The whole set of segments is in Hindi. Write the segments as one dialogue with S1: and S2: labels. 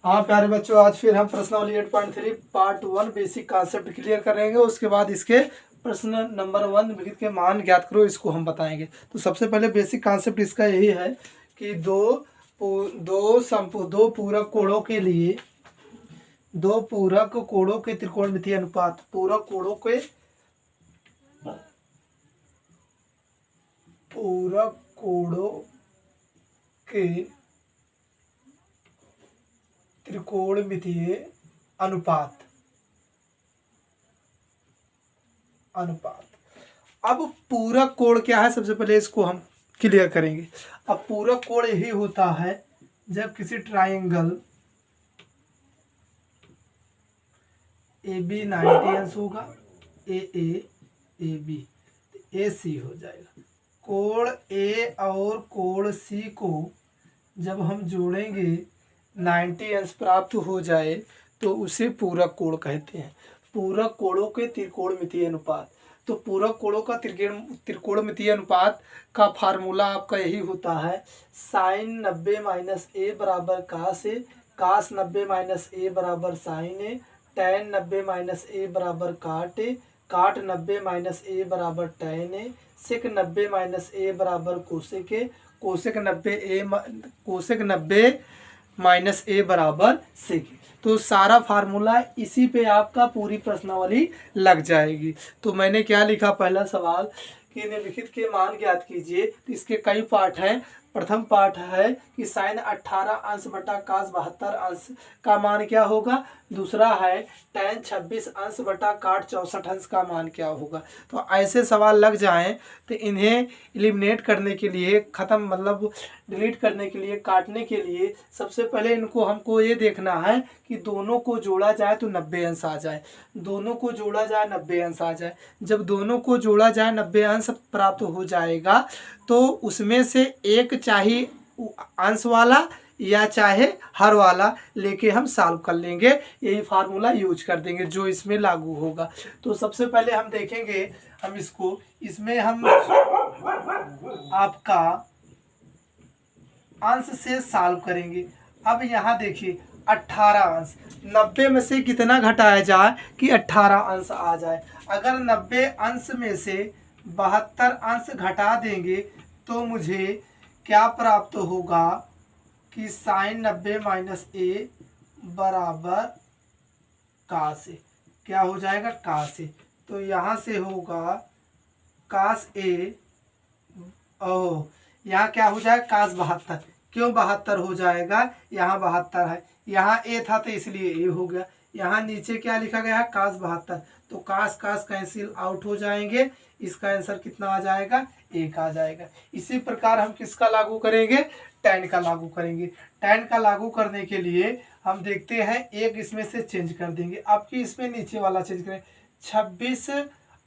S1: हाँ प्यारे बच्चों, आज फिर हम प्रश्नावली 8.3 पार्ट 1 बेसिक कॉन्सेप्ट क्लियर करेंगे। उसके बाद इसके प्रश्न नंबर 1 विकल्प के मान ज्ञात करो, इसको हम बताएंगे। तो सबसे पहले बेसिक कॉन्सेप्ट इसका यही है कि दो पूरक कोणों के लिए दो पूरक कोणों के त्रिकोणमितीय अनुपात, पूरक कोणों के त्रिकोणमितीय अनुपात। अब पूरक कोण क्या है, सबसे पहले इसको हम क्लियर करेंगे। अब पूरक कोण यही होता है जब किसी ट्राइंगल ए बी 90 अंश होगा, ए बी ए सी हो जाएगा। कोण ए और कोण सी को जब हम जोड़ेंगे 90 अंश प्राप्त हो जाए तो उसे पूरक कोण कहते हैं। पूरक कोणों के त्रिकोणमितीय अनुपात। तो पूरक कोणों का त्रिकोणमितीय अनुपात का फार्मूला आपका यही होता है, साइन 90 माइनस ए बराबर कास ए, कास 90 माइनस ए बराबर साइन ए, टैन 90 माइनस ए बराबर काट ए, काट 90 माइनस ए बराबर टैन ए, सेक 90 माइनस ए बराबर कोसेक ए, कोसेक 90 माइनस ए बराबर सेक। तो सारा फार्मूला इसी पे आपका पूरी प्रश्नावली लग जाएगी। तो मैंने क्या लिखा, पहला सवाल कि निम्नलिखित के मान ज्ञात कीजिए। तो इसके कई पार्ट हैं। प्रथम पार्ट है कि साइन 18 अंश बटा कास 72 अंश का मान क्या होगा। दूसरा है टैन 26 अंश बटा काट 64 अंश का मान क्या होगा। तो ऐसे सवाल लग जाएं तो इन्हें एलिमिनेट करने के लिए, ख़त्म मतलब डिलीट करने के लिए, काटने के लिए सबसे पहले इनको हमको ये देखना है कि दोनों को जोड़ा जाए तो 90 अंश आ जाए। दोनों को जोड़ा जाए 90 अंश आ जाए। जब दोनों को जोड़ा जाए 90 अंश प्राप्त हो जाएगा तो उसमें से एक चाहे अंश वाला या चाहे हर वाला लेके हम सॉल्व कर लेंगे। यही फार्मूला यूज कर देंगे जो इसमें लागू होगा। तो सबसे पहले हम देखेंगे, हम इसमें हम आपका अंश से सॉल्व करेंगे। अब यहाँ देखिए 18 अंश, 90 में से कितना घटाया जाए कि 18 अंश आ जाए। अगर 90 अंश में से 72 अंश घटा देंगे तो मुझे क्या प्राप्त होगा कि साइन 90 माइनस ए बराबर कास ए। क्या हो जाएगा, कास ए। तो यहाँ से होगा कास ए, ओ यहाँ क्या हो जाएगा, कास 72। क्यों 72 हो जाएगा, यहाँ 72 है, यहाँ ए था तो इसलिए ए हो गया। यहाँ नीचे क्या लिखा गया है, कास 72। तो कास कास कैंसिल आउट हो जाएंगे। इसका आंसर कितना आ जाएगा, 1 आ जाएगा। इसी प्रकार हम किसका लागू करेंगे, टैन का लागू करेंगे। टैन का लागू करने के लिए हम देखते हैं, एक इसमें से चेंज कर देंगे। आपकी इसमें नीचे वाला चेंज करें, 26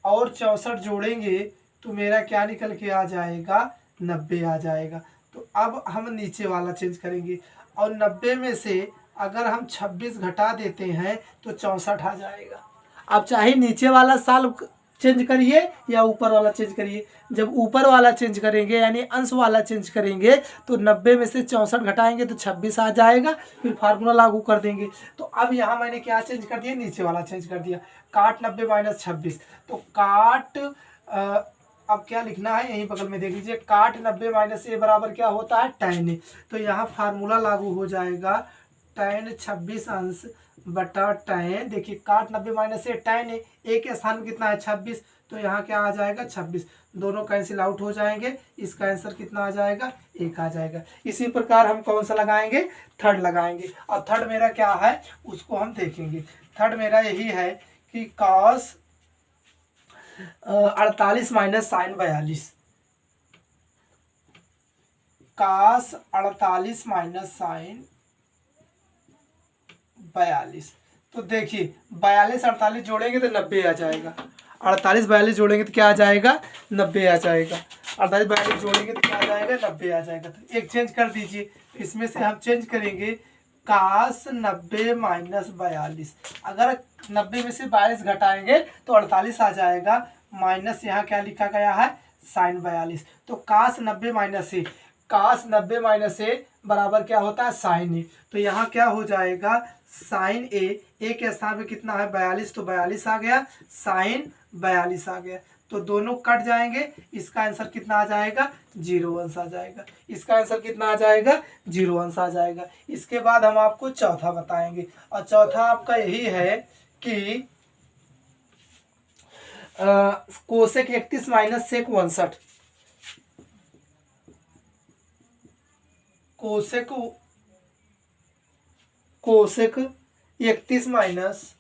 S1: और 64 जोड़ेंगे तो मेरा क्या निकल के आ जाएगा, 90 आ जाएगा। तो अब हम नीचे वाला चेंज करेंगे और 90 में से अगर हम 26 घटा देते हैं तो 64 आ जाएगा। अब चाहे नीचे वाला साल चेंज करिए या ऊपर वाला चेंज करिए। जब ऊपर वाला चेंज करेंगे यानी अंश वाला चेंज करेंगे तो 90 में से 64 घटाएंगे तो 26 आ जाएगा। फिर फार्मूला लागू कर देंगे। तो अब यहाँ मैंने क्या चेंज कर दिया, नीचे वाला चेंज कर दिया, काट 90 माइनस 26। तो काट अब क्या लिखना है, यहीं बगल में देख लीजिए, काट 90 माइनस ए बराबर क्या होता है, टैन ए। तो यहाँ फार्मूला लागू हो जाएगा, टैन 26 अंश बटा टैन, देखिए काट 90 माइनस ए टैन ए के स्थान में कितना है 26। तो यहाँ क्या आ जाएगा 26, दोनों कैंसिल आउट हो जाएंगे। इसका आंसर कितना आ जाएगा, 1 आ जाएगा। इसी प्रकार हम कौन सा लगाएंगे, थर्ड लगाएंगे। और थर्ड मेरा क्या है उसको हम देखेंगे। थर्ड मेरा यही है कि कॉस 48 माइनस साइन 42, कास 48 माइनस साइन 42। तो देखिए 42 48 जोड़ेंगे तो 90 आ जाएगा। 48 42 जोड़ेंगे तो क्या आ जाएगा, 90 आ जाएगा। 48 42 जोड़ेंगे तो क्या आ जाएगा, 90 आ जाएगा। तो एक चेंज कर दीजिए, इसमें से हम चेंज करेंगे कास 90 माइनस 42। अगर 90 में से 42 घटाएंगे तो 48 आ जाएगा। माइनस यहाँ क्या लिखा गया है, साइन 42। तो कास 90 माइनस से काश 90 माइनस ए बराबर क्या होता है साइन ए। तो यहाँ क्या हो जाएगा साइन ए के स्थान पे कितना है 42, तो 42 आ गया, साइन 42 आ गया, तो दोनों कट जाएंगे। इसका आंसर कितना आ जाएगा 0 अंश आ जाएगा। इसका आंसर कितना आ जाएगा 0 अंश आ जाएगा। इसके बाद हम आपको चौथा बताएंगे, और चौथा आपका यही है कि cosec 31 minus sec 61, cosec 31 minus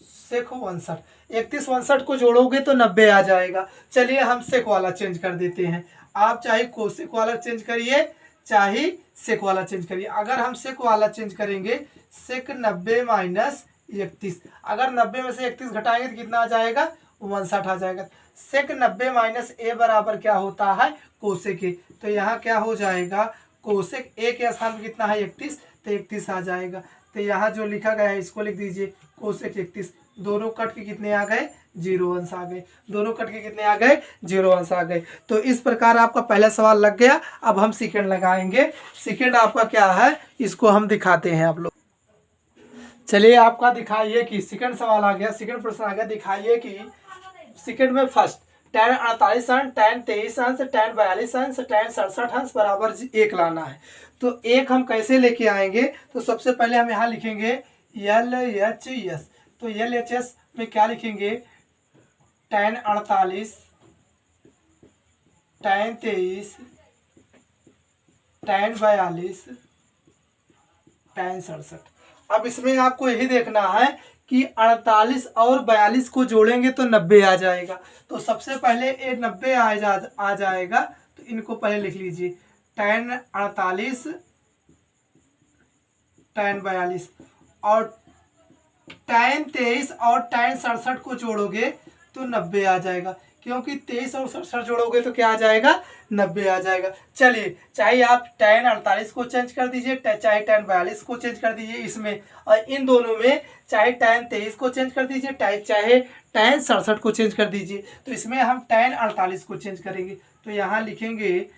S1: sec 61, 31 61 को जोड़ोगे तो 90 आ जाएगा। चलिए हम सेक वाला चेंज कर देते हैं। आप चाहे कोसेक वाला चेंज करिए चाहे सेक वाला चेंज करिए। अगर हम सेक वाला चेंज करेंगे सेक 90 माइनस 31, अगर 90 में से 31 घटाएंगे तो कितना आ जाएगा 59 आ जाएगा। सेक 90 माइनस ए बराबर क्या होता है कोसेक ए। तो यहाँ क्या हो जाएगा कोसेक ए के स्थान पर कितना है 31, तो 31 आ जाएगा। तो यहाँ जो लिखा गया है इसको लिख दीजिए कोसेक 31, दोनों कट के कितने आ गए 0 अंश आ गए, दोनों कट के कितने आ गए 0 अंश आ गए। तो इस प्रकार आपका पहला सवाल लग गया। अब हम सेकंड लगाएंगे। सेकंड आपका क्या है इसको हम दिखाते हैं आप लोग। चलिए आपका दिखाइए कि सेकंड सवाल आ गया, सेकंड प्रश्न आ गया। दिखाइए कि सेकंड में फर्स्ट tan 48 अंश, tan 23 अंश, tan 42 अंश, tan 67 अंश बराबर 1 लाना है। तो 1 हम कैसे लेके आएंगे, तो सबसे पहले हम यहाँ लिखेंगे LHS। तो LHS में क्या लिखेंगे tan 48, tan 23, tan 42, tan 67। अब इसमें आपको यही देखना है कि 48 और 42 को जोड़ेंगे तो 90 आ जाएगा। तो सबसे पहले ये 90 आ जाएगा, तो इनको पहले लिख लीजिए tan 48, tan 42, और tan 23 और tan 67 को जोड़ोगे तो 90 आ जाएगा, क्योंकि 23 और 67 जोड़ोगे तो क्या आ जाएगा 90 आ जाएगा। चलिए चाहे आप tan 48 को चेंज कर दीजिए, चाहे tan 42 को चेंज कर दीजिए इसमें, और इन दोनों में चाहे tan 23 को चेंज कर दीजिए, चाहे tan 67 को चेंज कर दीजिए। तो इसमें हम tan 48 को चेंज करेंगे। तो यहाँ लिखेंगे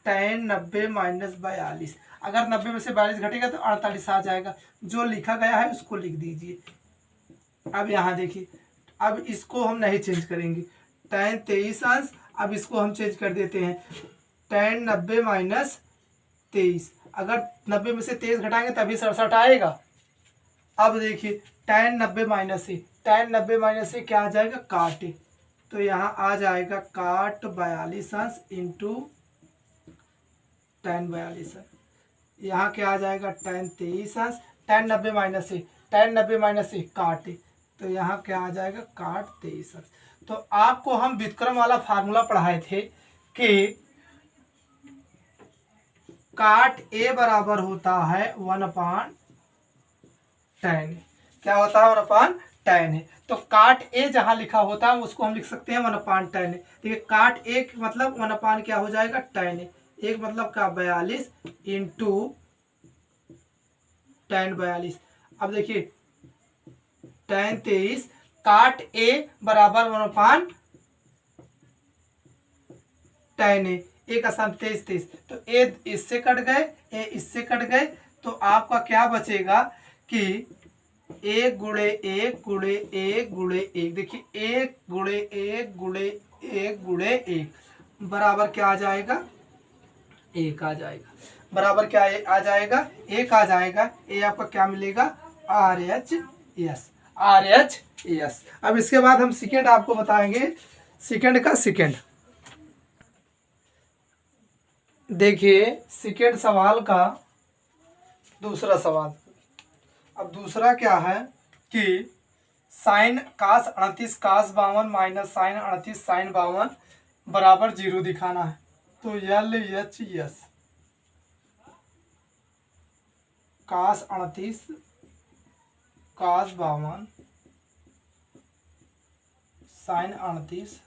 S1: tan 90 माइनस 42, अगर 90 में से 42 घटेगा तो 48 आ जाएगा। जो लिखा गया है उसको लिख दीजिए। अब यहाँ देखिए, अब इसको हम नहीं चेंज करेंगे, tan 23 अंश, अब इसको हम चेंज कर देते हैं tan 90 माइनस 23, अगर 90 में से 23 घटाएंगे तभी 67 आएगा। अब देखिए tan 90 माइनस से, tan 90 माइनस से क्या आ जाएगा काट, तो यहाँ आ जाएगा काट 42 अंश इंटू tan 42 अंश, यहाँ क्या आ जाएगा tan 23 अंश, tan 90 माइनस से, tan 90 माइनस से काट, तो यहाँ क्या आ जाएगा काट 23 अंश। तो आपको हम व्युत्क्रम वाला फार्मूला पढ़ाए थे कि काट ए बराबर होता है 1/tan, क्या होता है 1/tan है। तो काट ए जहां लिखा होता है उसको हम लिख सकते हैं 1/tan। देखिए काट ए मतलब 1/ क्या हो जाएगा tan, एक मतलब का 42 इंटू tan 42। अब देखिए tan 23, काट ए बराबर 1/tan ए, एक आसान 23, तो ए इससे कट गए, ए इससे कट गए, तो आपका क्या बचेगा कि 1 गुणे 1 गुणे 1 गुणे 1, देखिए 1 गुणे 1 गुणे 1 गुणे 1 बराबर क्या आ जाएगा 1 आ जाएगा, बराबर क्या आ जाएगा 1 आ जाएगा। ये आपका क्या मिलेगा RHS, RHS। अब इसके बाद हम सेकेंड आपको बताएंगे, सेकेंड का सेकेंड। देखिए सेकेंड सवाल का दूसरा सवाल। अब दूसरा क्या है कि साइन कास 38 कास 52 माइनस साइन 38 साइन 52 बराबर 0 दिखाना है। तो LHS कास 38 कास 52 साइन 38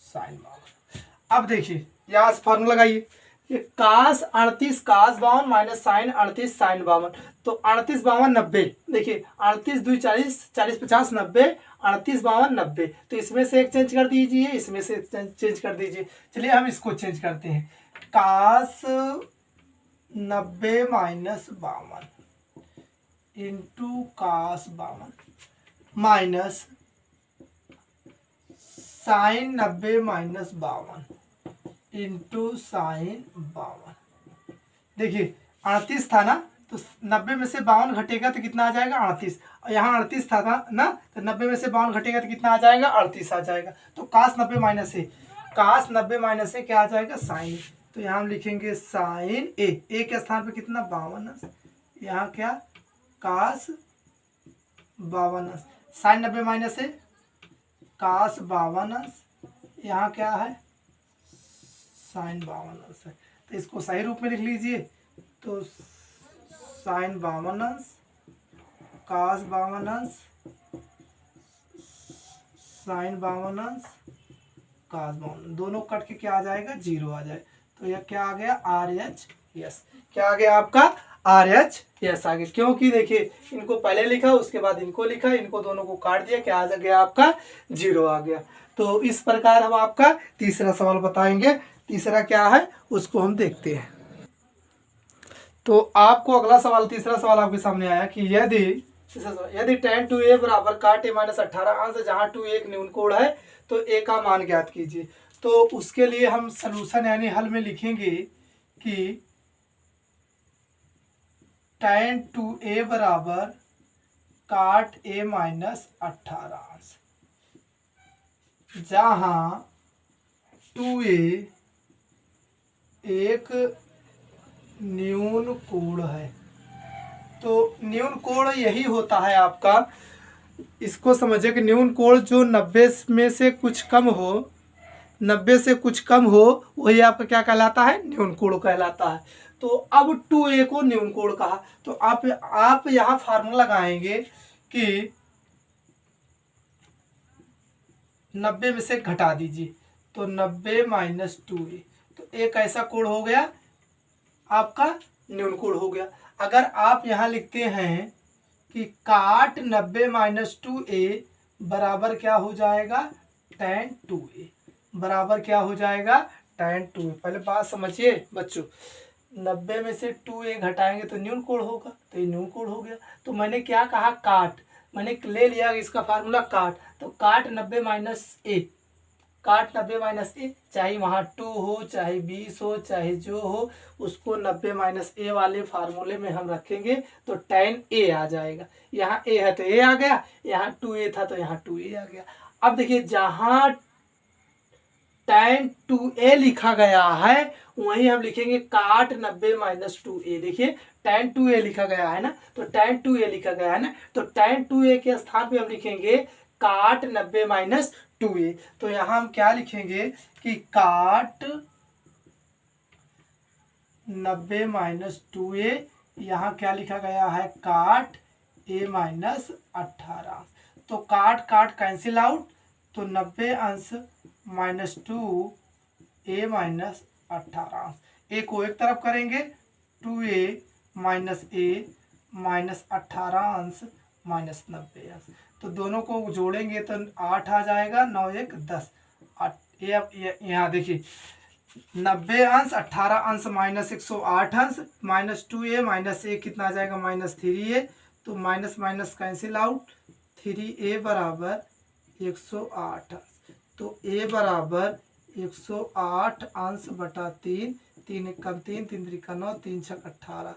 S1: साइन 52। अब देखिए यहाँ से फॉर्मूला लगाइए, ये कास 38 कास 52 माइनस साइन 38 साइन 52, तो 38 52 90, देखिए 38 2 40 40 50 90, 38 52 90, तो इसमें से एक चेंज कर दीजिए, इसमें से चेंज कर दीजिए। चलिए हम इसको चेंज करते हैं, cos 90 minus 52 into cos 52 minus sine 90 minus 52 into sine 52। देखिए 38 था ना, तो 90 में से 52 घटेगा तो कितना आ जाएगा 38, और यहाँ 38 था ना, तो 90 में से 52 घटेगा तो कितना आ जाएगा 38 आ जाएगा। तो कास 90 minus A, cos 90 minus A क्या आ जाएगा साइन, तो यहाँ हम लिखेंगे साइन ए के स्थान पे कितना 52, यहाँ क्या कास 52, साइन 90 माइनस ए कास 52, यहाँ क्या है साइन 52 है, तो इसको सही रूप में लिख लीजिए, तो साइन 52 कास 52 साइन 52 कास 52, दोनों कट के क्या आ जाएगा 0 आ जाए, तो यह क्या आ गया RHS, क्या आ गया आपका RHS आ गया, क्योंकि देखिए इनको पहले लिखा उसके बाद इनको लिखा, इनको दोनों को काट दिया, क्या आ गया आपका 0 आ गया। तो इस प्रकार हम आपका तीसरा सवाल बताएंगे, तीसरा क्या है उसको हम देखते हैं। तो आपको अगला सवाल, तीसरा सवाल आपके सामने आया कि यदि tan 2a बराबर काट a माइनस 18 अंश, जहाँ 2 एक न्यून कोण है, तो a का मान ज्ञात कीजिए। तो उसके लिए हम सलूशन यानी हल में लिखेंगे कि tan 2a बराबर काट a माइनस 18 अंश, जहाँ 2a एक न्यून कोण है। तो न्यून कोण यही होता है आपका, इसको समझिए कि न्यून कोण जो 90 में से कुछ कम हो, 90 से कुछ कम हो, वही आपका क्या कहलाता है न्यून कोण कहलाता है। तो अब 2a को न्यून कोण कहा, तो आप यहाँ फार्मूला लगाएंगे कि 90 में से घटा दीजिए, तो 90 माइनस 2a, तो एक ऐसा कोण हो गया आपका न्यून कोण हो गया। अगर आप यहाँ लिखते हैं कि काट 90 माइनस 2a बराबर क्या हो जाएगा tan 2a, बराबर क्या हो जाएगा tan 2a। पहले बात समझिए बच्चों, 90 में से 2a घटाएंगे तो न्यून कोण होगा, तो ये न्यून कोण हो गया। तो मैंने क्या कहा काट, मैंने ले लिया इसका फार्मूला काट, तो काट 90 माइनस ए, काट 90 माइनस ए, चाहे वहाँ 2 हो चाहे 20 हो चाहे जो हो, उसको 90 माइनस ए वाले फार्मूले में हम रखेंगे तो tan a आ जाएगा। यहाँ a है तो a आ गया, यहाँ 2a था तो यहाँ 2a आ गया। अब देखिए जहाँ tan 2a लिखा गया है वहीं हम लिखेंगे काट 90 माइनस 2a। देखिए tan 2a लिखा गया है ना, तो tan 2a लिखा गया है ना, तो tan 2a के स्थान पे हम लिखेंगे काट 90 माइनस 2a। तो यहाँ हम क्या लिखेंगे कि काट 90 माइनस 2a, यहाँ क्या लिखा गया है काट a माइनस 18। तो काट काट कैंसिल आउट, तो 90 अंश माइनस 2a माइनस 18, a को एक तरफ करेंगे 2a माइनस a माइनस 18 अंश माइनस 90 अंश, तो दोनों को जोड़ेंगे तो 8 आ जाएगा, 9 1 10 8। ये अब यहाँ देखिए 90 अंश 18 अंश माइनस 108 अंश माइनस 2a माइनस a कितना आ जाएगा माइनस 3a, तो minus minus cancel out, 3a बराबर 108 अंश, तो a बराबर 108 अंश बटा 3, 3 कम 3 3 3 9 3 6 18,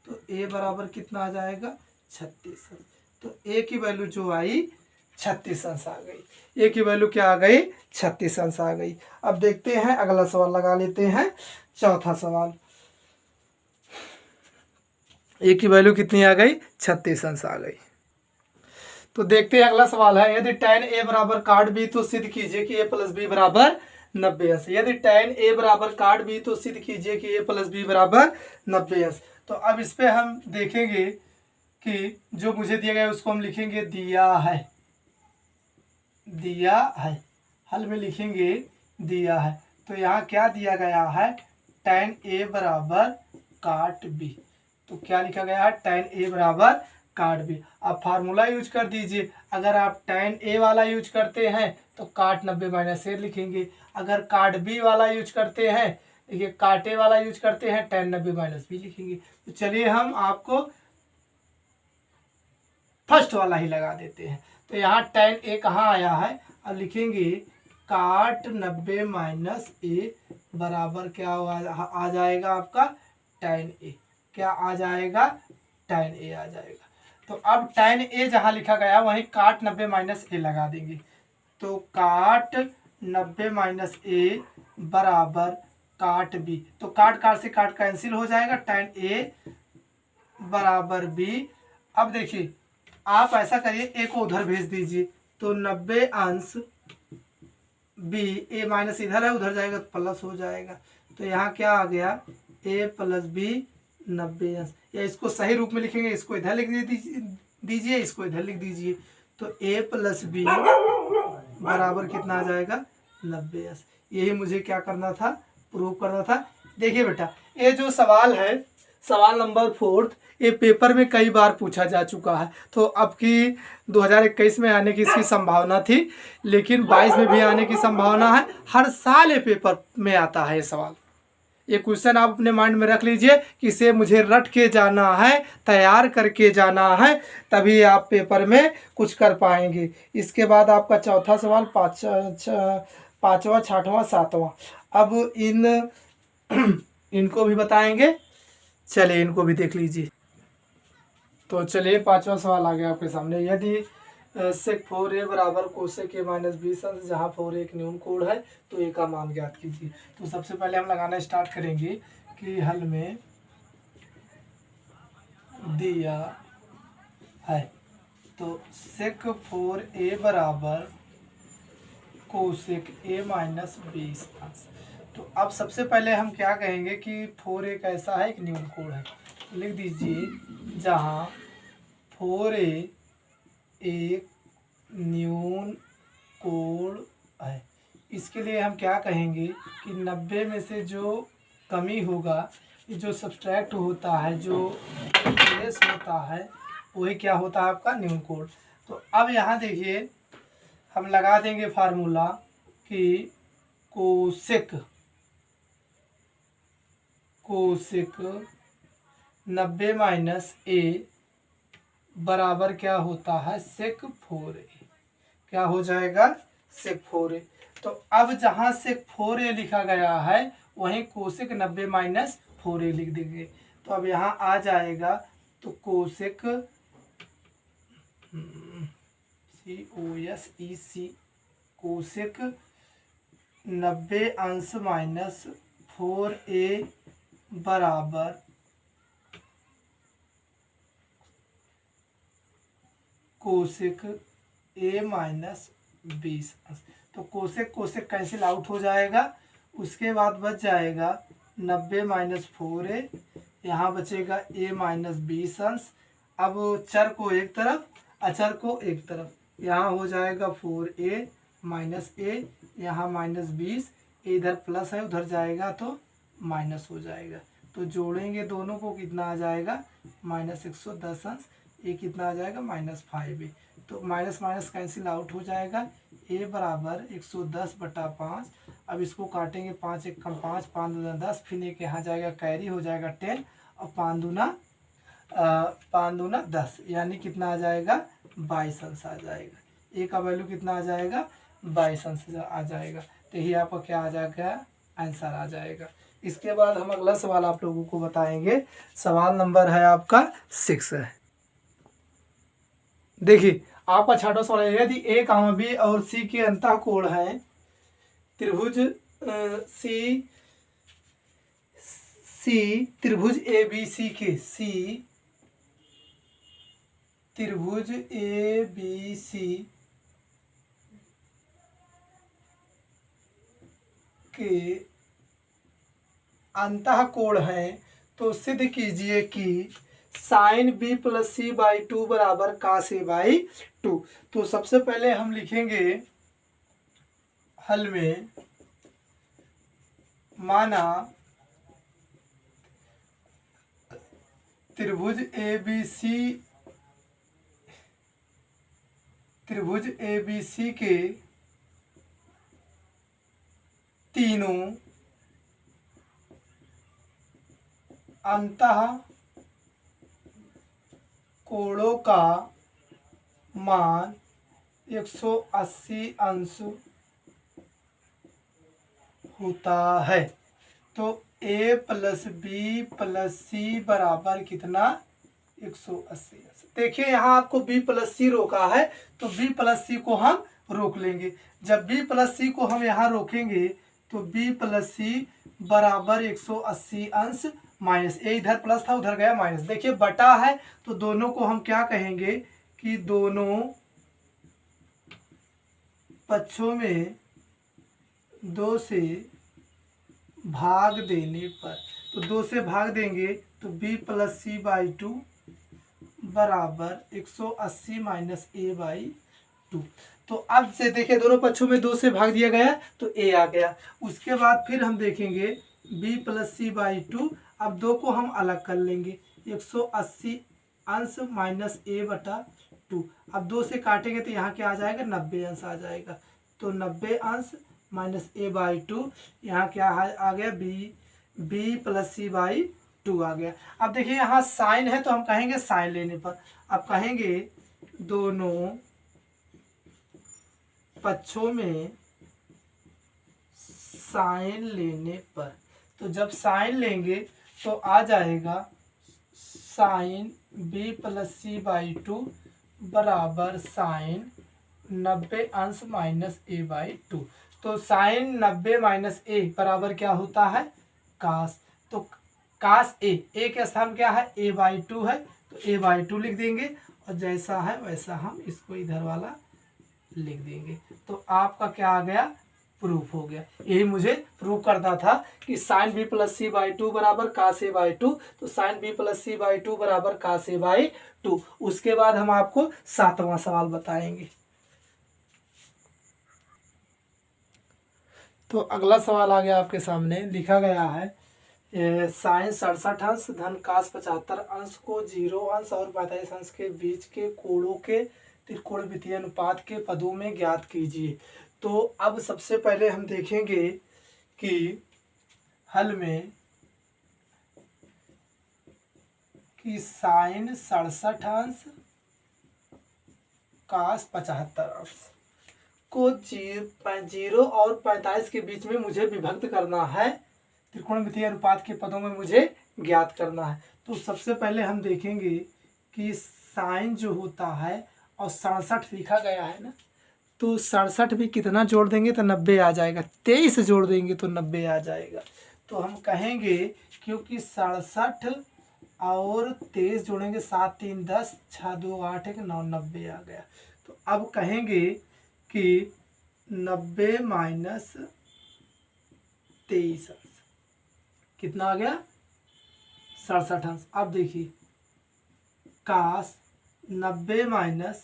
S1: तो a बराबर कितना आ जाएगा 36 अंश। तो a की वैल्यू जो आई 36 अंश आ गई, a की वैल्यू क्या आ गई 36 अंश आ गई। अब देखते हैं अगला सवाल लगा लेते हैं, चौथा सवाल, a की वैल्यू कितनी आ गई 36 अंश आ गई। तो देखते हैं अगला सवाल है, यदि tan a बराबर काट b तो सिद्ध कीजिए कि a प्लस b बराबर 90 अंश। यदि tan a बराबर काट b तो सिद्ध कीजिए कि a प्लस b बराबर 90 अंश। तो अब इस पे हम देखेंगे कि जो मुझे दिया गया है उसको हम लिखेंगे दिया है, दिया है, हल में लिखेंगे दिया है। तो यहाँ क्या दिया गया है tan A बराबर काट B। तो क्या लिखा गया है, tan A बराबर काट B। आप फार्मूला यूज कर दीजिए। अगर आप tan A वाला यूज करते हैं तो काट 90 माइनस A लिखेंगे। अगर काट B वाला यूज करते हैं, देखिए काट A वाला यूज करते हैं, tan 90 माइनस B लिखेंगे। तो चलिए हम आपको फर्स्ट वाला ही लगा देते हैं। तो यहाँ tan A कहाँ आया है, अब लिखेंगे काट 90 माइनस A बराबर क्या आ जाएगा आपका tan A। क्या आ जाएगा, tan A आ जाएगा। तो अब tan A जहाँ लिखा गया वहीं काट 90 माइनस A लगा देंगे। तो काट 90 माइनस A बराबर काट B। तो काट काट से काट कैंसिल हो जाएगा, tan A बराबर B। अब देखिए आप ऐसा करिए, A को उधर भेज दीजिए। तो 90 अंश B, A माइनस इधर है उधर जाएगा तो प्लस हो जाएगा। तो यहाँ क्या आ गया, A प्लस B 90 अंश। या इसको सही रूप में लिखेंगे, इसको इधर लिख दीजिए, इसको इधर लिख दीजिए। तो A प्लस B बराबर कितना आ जाएगा, 90 अंश। यही मुझे क्या करना था, प्रूव करना था। देखिए बेटा, ये जो सवाल है, सवाल नंबर 4, ये पेपर में कई बार पूछा जा चुका है। तो अब की 2021 में आने की इसकी संभावना थी, लेकिन 22 में भी आने की संभावना है। हर साल ये पेपर में आता है ये सवाल। ये क्वेश्चन आप अपने माइंड में रख लीजिए कि इसे मुझे रट के जाना है, तैयार करके जाना है, तभी आप पेपर में कुछ कर पाएंगे। इसके बाद आपका चौथा सवाल, पाँचवा, छठवां, सातवां। अब इनको भी बताएंगे। चलिए इनको भी देख लीजिए। तो चलिए पांचवा सवाल आ गया आपके सामने। यदि सेक 4A बराबर कोसेक A माइनस 20 अंश, जहाँ 4A एक न्यून कोण है, तो A का मान ज्ञात कीजिए। तो सबसे पहले हम लगाना स्टार्ट करेंगे कि हल में दिया है तो सेक 4A बराबर कोसेक A माइनस 20 अंश। तो अब सबसे पहले हम क्या कहेंगे कि 4A कैसा है, एक न्यून कोण है। लिख दीजिए जहाँ 4A एक न्यून कोण है। इसके लिए हम क्या कहेंगे कि 90 में से जो कमी होगा, जो सब्सट्रैक्ट होता है, जो लेस होता है, वही क्या होता है आपका न्यून कोण। तो अब यहाँ देखिए हम लगा देंगे फार्मूला कि कोसेक 90 माइनस A बराबर क्या होता है, सेक 4A। क्या हो जाएगा, सेक 4A। तो अब जहाँ सेक 4A लिखा गया है वहीं कोसेक 90 माइनस 4A लिख देंगे। तो अब यहाँ आ जाएगा तो कोसेक COSEC कोसेक 90 अंश माइनस 4A बराबर कोसेक A माइनस 20 अंश। तो कोसेक कोसेक कैंसिल आउट हो जाएगा। उसके बाद बच जाएगा 90 माइनस 4A, यहाँ बचेगा A माइनस 20 अंश। अब चर को एक तरफ, अचर को एक तरफ, यहाँ हो जाएगा 4A माइनस A, यहाँ माइनस 20, इधर प्लस है उधर जाएगा तो माइनस हो जाएगा। तो जोड़ेंगे दोनों को, कितना आ जाएगा, माइनस 110 अंश। ये कितना आ जाएगा, माइनस 5A। तो माइनस माइनस कैंसिल आउट हो जाएगा। A बराबर 110/5। अब इसको काटेंगे, 5 एक कम 5, 5 दूना 10, फिर एक यहाँ जाएगा कैरी हो जाएगा 10, और 5 दूना 10, यानी कितना आ जाएगा, 22 अंश आ जाएगा। A का वैल्यू कितना आ जाएगा, 22 अंश आ जाएगा। तो यही आपका क्या आ जाएगा, आंसर आ जाएगा। इसके बाद हम अगला सवाल आप लोगों को बताएंगे। सवाल नंबर है आपका 6 है। देखिए आपका छठा सवाल है, यदि A, B और C के अंतः कोण है त्रिभुज त्रिभुज ABC के त्रिभुज ABC के अंतः कोण है, तो सिद्ध कीजिए कि साइन B प्लस C/2 बराबर cos A/2। तो सबसे पहले हम लिखेंगे हल में, माना त्रिभुज ए बी सी के तीनों अंतः कोणों का मान 180 अंश होता है। तो a प्लस बी प्लस सी बराबर कितना 180 अंश। देखिए यहाँ आपको b प्लस सी रोका है, तो b प्लस सी को हम रोक लेंगे। जब b प्लस सी को हम यहाँ रोकेंगे तो b प्लस सी बराबर 180 अंश माइनस, ए इधर प्लस था उधर गया माइनस। देखिए बटा है तो दोनों को हम क्या कहेंगे कि दोनों पक्षों में 2 से भाग देने पर, तो 2 से भाग देंगे तो b प्लस सी बाई 2 बराबर 180 माइनस ए बाई 2। तो अब से देखिए दोनों पक्षों में 2 से भाग दिया गया तो a आ गया। उसके बाद फिर हम देखेंगे b प्लस सी बाई 2, अब 2 को हम अलग कर लेंगे 180 अंश माइनस ए बटा 2। अब 2 से काटेंगे तो यहाँ क्या आ जाएगा 90 अंश आ जाएगा। तो 90 अंश माइनस ए बाई 2, यहाँ क्या आ गया b प्लस सी बाई 2 आ गया। अब देखिए यहाँ साइन है तो हम कहेंगे साइन लेने पर, अब कहेंगे दोनों पक्षों में साइन लेने पर, तो जब साइन लेंगे तो आ जाएगा sine b plus C by 2 बराबर साइन 90 अंश माइनस ए बाई 2। तो साइन 90 माइनस ए बराबर क्या होता है कास। तो कास ए के स्थान क्या है a बाई 2 है, तो a बाई 2 लिख देंगे और जैसा है वैसा हम इसको इधर वाला लिख देंगे। तो आपका क्या आ गया प्रूफ हो गया। यही मुझे प्रूफ करना था कि sine b plus C by 2 बराबर कास ए बाई 2, तो sine b plus C by 2 बराबर कास ए बाई 2। उसके बाद हम आपको 7वां सवाल बताएंगे। तो अगला सवाल आ गया आपके सामने, लिखा गया है साइन 67 अंश धन कास 75 अंश को 0 अंश और 45 अंश के बीच के कोणों के त्रिकोणमितीय अनुपात के पदों में ज्ञात कीजिए। तो अब सबसे पहले हम देखेंगे कि हल में कि साइन 67 अंश कास 75 अंश को 0 और 45 के बीच में मुझे विभक्त करना है, त्रिकोणमितीय अनुपात के पदों में मुझे ज्ञात करना है। तो सबसे पहले हम देखेंगे कि साइन जो होता है और 67 लिखा गया है ना, तो 67 भी कितना जोड़ देंगे तो 90 आ जाएगा, 23 जोड़ देंगे तो 90 आ जाएगा। तो हम कहेंगे क्योंकि 67 और 23 जोड़ेंगे 7 3 10 6 2 8 1 9 90 आ गया। तो अब कहेंगे कि 90 माइनस 23 अंश कितना आ गया 67 अंश। अब देखिए कास 90 माइनस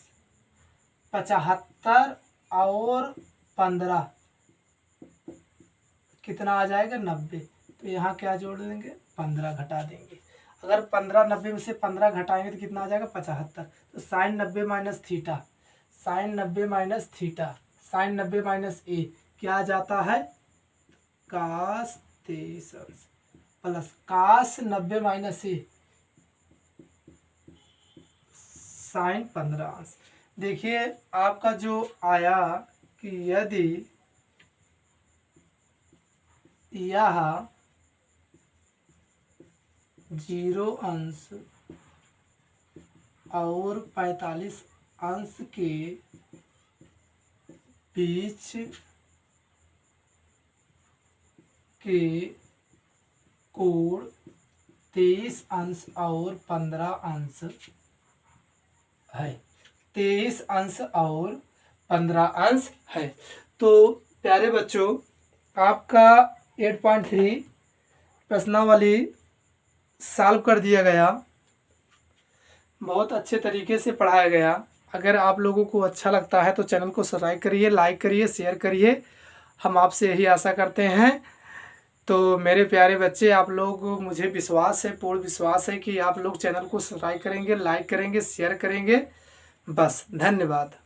S1: 75 और 15 कितना आ जाएगा 90। तो यहाँ क्या जोड़ देंगे 15 घटा देंगे। अगर 15 90 में से 15 घटाएंगे तो कितना आ जाएगा 75। तो sine 90 minus theta, sine 90 minus theta, sine 90 minus A क्या आ जाता है कास 23 अंश plus cos 90 minus A sine 15 अंश। देखिए आपका जो आया कि यदि यह 0 अंश और 45 अंश के बीच के कोण 23 अंश और 15 अंश है, 23 अंश और 15 अंश है। तो प्यारे बच्चों आपका 8.3 प्रश्नावली सॉल्व कर दिया गया, बहुत अच्छे तरीके से पढ़ाया गया। अगर आप लोगों को अच्छा लगता है तो चैनल को सब्सक्राइब करिए, लाइक करिए, शेयर करिए। हम आपसे यही आशा करते हैं। तो मेरे प्यारे बच्चे, आप लोग, मुझे विश्वास है, पूर्ण विश्वास है कि आप लोग चैनल को सब्सक्राइब करेंगे, लाइक करेंगे, शेयर करेंगे। बस, धन्यवाद।